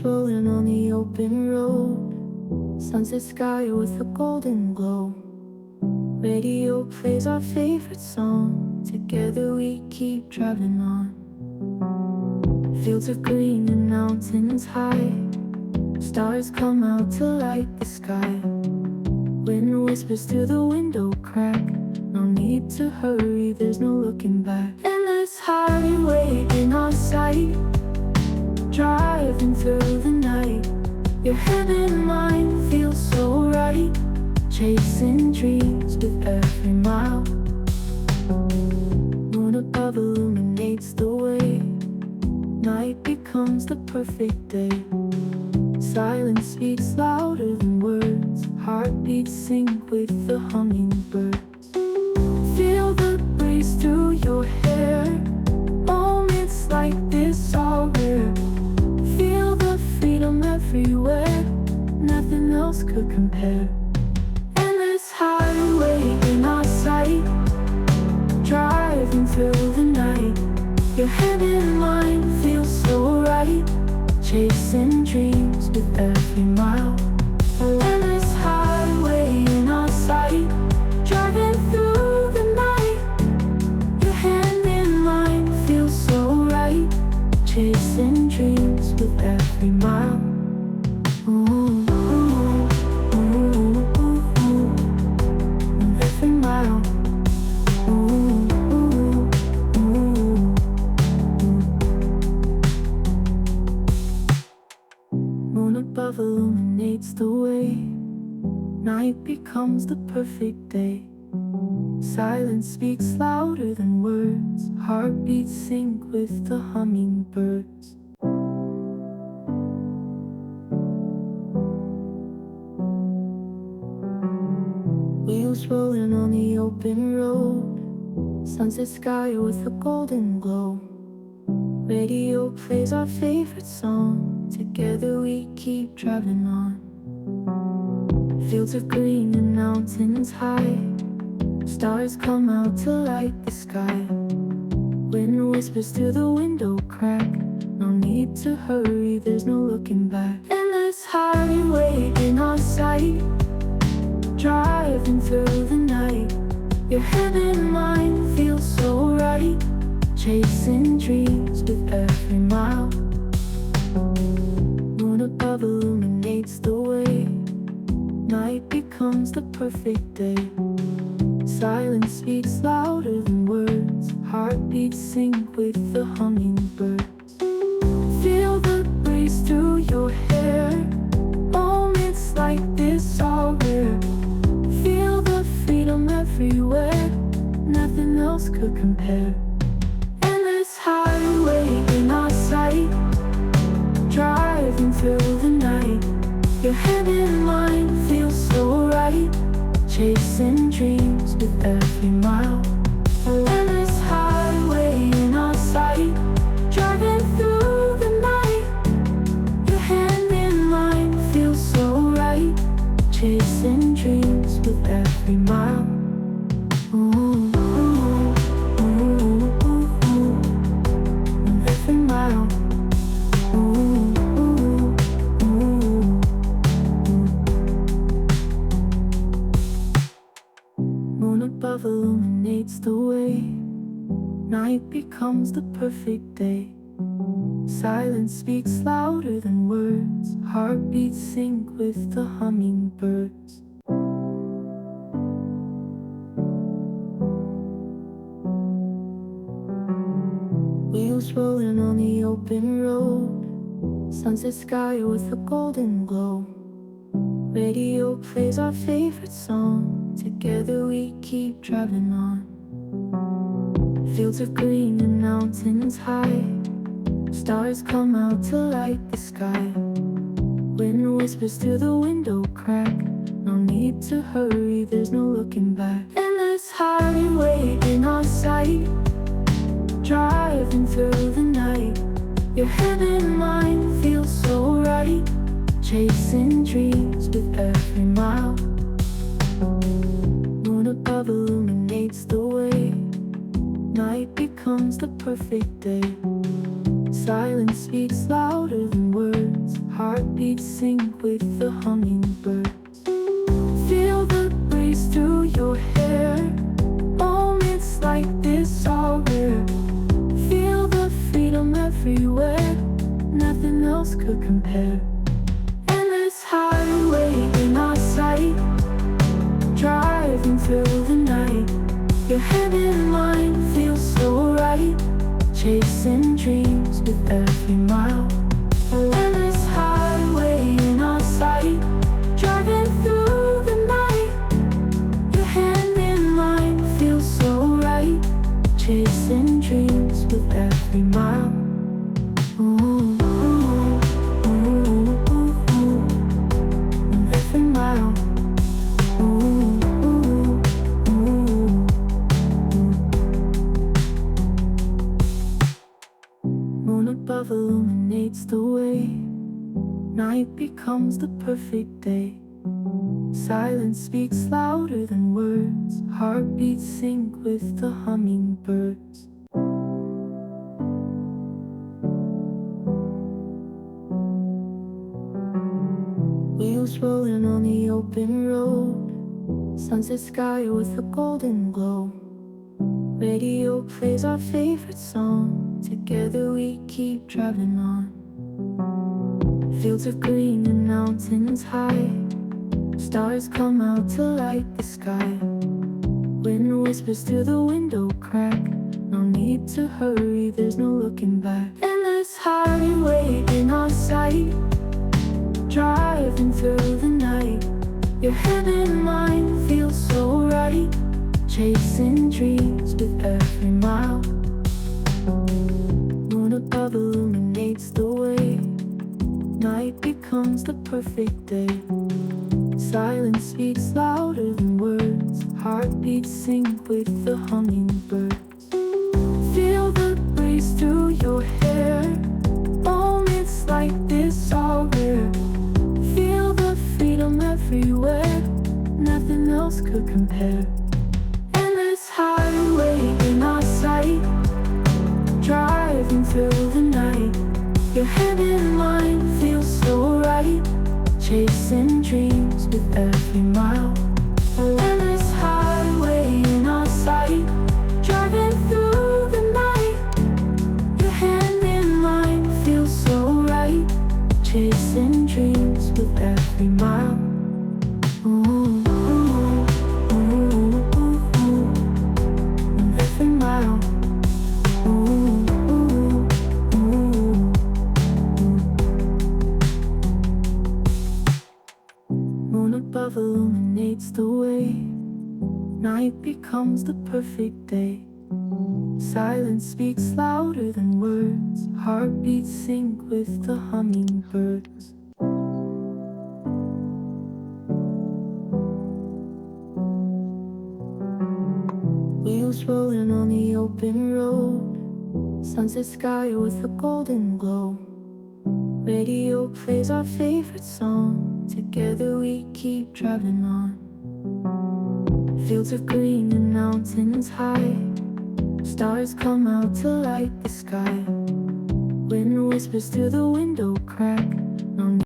Wheels rolling on the open road, sunset sky with a golden glow. Radio plays our favorite song, together we keep driving on. Fields of green and mountains high, stars come out to light the sky. Wind whispers through the window crack, no need to hurry, there's no looking back. Endless highway in our sight, driving through the night. Your head and mind feel so right, chasing dreams with every mile. Moon above illuminates the way, night becomes the perfect day. Silence speaks louder than words, heartbeats sync with the hummingbirds. Feel the breeze through your hair, moments like this are rare. Feel the freedom everywhere, nothing else could compare. Endless highway in our sight, driving through the night. Your head and mind feel so right, chasing dreams with every mile. Endless highway in our sight, driving through the night. Your hand in mine feels so right, chasing dreams with every mile. Ooh, ooh, ooh, ooh, ooh. Every mile. Ooh, ooh, ooh. Moon above illuminates the way, night becomes the perfect day. Silence speaks louder than words, heartbeats sync with the hummingbirds. Wheels rolling on the open road, sunset sky with a golden glow. Radio plays our favorite song, together we keep driving on. Fields of green and mountains high, stars come out to light the sky. Wind whispers through the window crack, no need to hurry, there's no looking back. Endless highway in our sight, driving through the night. Your head and mind feel so right, chasing dreams with every mile. Moon above illuminates the way, night becomes the perfect day. Silence speaks louder than words, heartbeats sync with the hummingbirds. Feel the breeze through your hair, moments like this are rare. Feel the freedom everywhere, nothing else could compare. Endless highway in our sight, driving through the night. Your head and mind feel so right, chasing dreams with every mile. Endless highway in our sight, driving through the night. Your hand in mine feels so right, chasing dreams with every mile. Ooh, ooh, ooh, ooh, ooh. Every mile. Ooh, ooh, ooh, ooh. Moon above illuminates the way, night becomes the perfect day. Silence speaks louder than words, heartbeats sync with the hummingbirds. Wheels rolling on the open road, sunset sky with a golden glow. Radio plays our favorite song, together we keep driving on. Fields of green and mountains high, stars come out to light the sky. Wind whispers through the window crack, no need to hurry, there's no looking back. Endless highway in our sight, driving through the night. Your head and mind feel so right, chasing dreams with every mile. Moon above illuminates the way, night becomes the perfect day. Silence speaks louder than words, heartbeats sync with the hummingbirds. Feel the breeze through your hair. Moments like this are rare. Feel the freedom everywhere. Nothing else could compare. Endless highway in our sight, driving through the night. Your hand in mine feels so right, chasing dreams with every mile. Endless highway in our sight, driving through the night. Your hand in mine feels so right, chasing dreams with every mile. Ooh, ooh, ooh, ooh, ooh, every mile. Ooh, ooh, ooh. Moon above illuminates the way. Night becomes the perfect day. Silence speaks louder than words. Heartbeats sync with the hummingbirds. Wheels rolling on the open road. Sunset sky with a golden glow. Radio plays our favorite song. Together we keep driving on. Fields are green and mountains high. Stars come out to light the sky. Wind whispers through the window crack. No need to hurry, there's no looking back. Endless highway in our sight, driving through the night. Your hand in mine feels so right, chasing dreams with every mile. Moon above illuminates the way. Night becomes the perfect day. Silence speaks louder than words. Heartbeats sync with the hummingbirds. Feel the breeze through your hair. Moments like this are rare. Feel the freedom everywhere. Nothing else could compare. Endless highway in our sight, driving through the night. Your hand in mine feels so right, chasing dreams with every mile. Endless highway in our sight, driving through the night. Your hand in mine feels so right, chasing dreams with every mile. Ooh, ooh, ooh, ooh, ooh, every mile. Ooh, ooh, ooh. Moon above illuminates the way. Night becomes the perfect day. Silence speaks louder than words. Heartbeats sync with the hummingbirds. Wheels rolling on the open road. Sunset sky with a golden glow. Radio plays our favorite song. Together we keep driving on. Fields are green and mountains high. Stars come out to light the sky. Wind whispers through the window crack. No